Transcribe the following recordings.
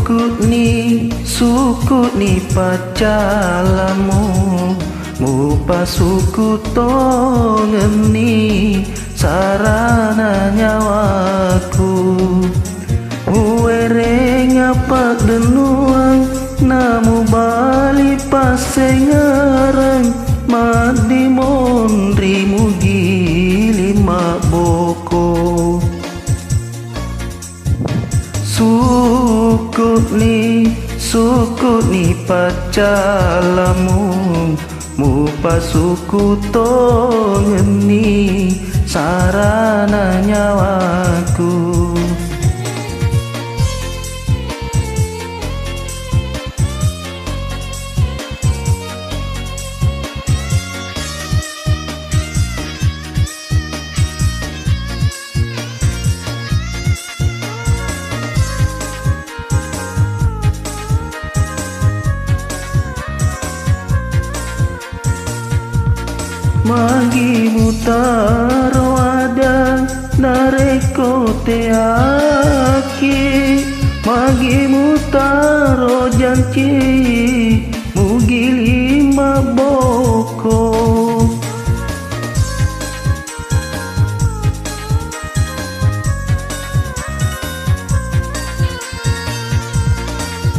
suku ni pacalamu mupa suku tongeni sarana nyawaku uwere ngapak denuang namu bali pasengarang madi mondri mugi lima boko suku ni pacalamu mupa suku tongeni sarana nyawaku Magi mutaro ada nareko teaki Magi mutaro janji mugi lima boko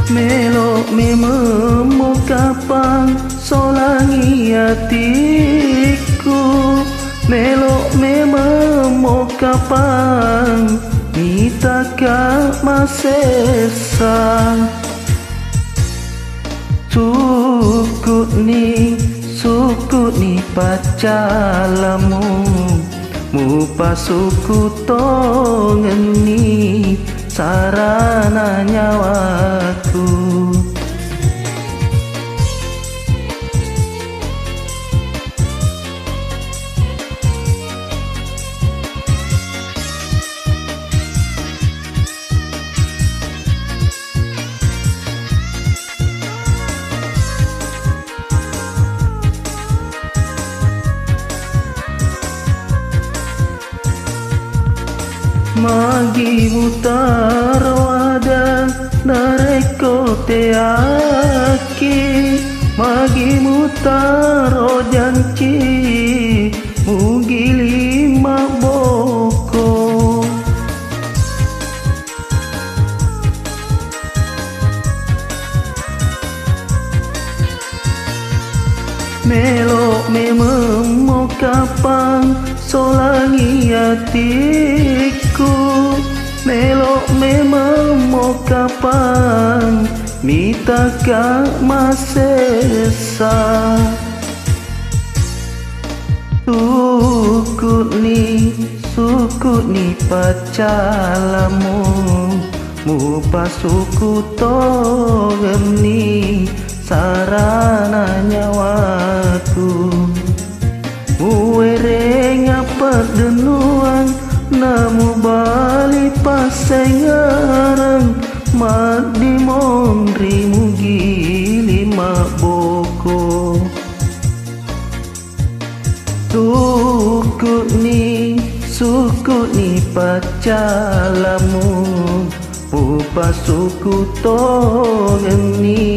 Melok mememo kapang solangi hatiku Melok mememo kapang mitaka masesa suku ni pacalamu mupa suku tongeni sarana nyawaku Magi mutaro ada nareko teaki Magi mutaro janji mugi lima boko Melok mememo kapang solangi hatiku Melok mememo kapang mitaka masesa suku ni pacalamu mupa suku tongeni sarana nyawaku uwere ngapak denuang namu bali pasengarang madi mondri mugi lima boko suku ni pacalamu mupa suku tongeni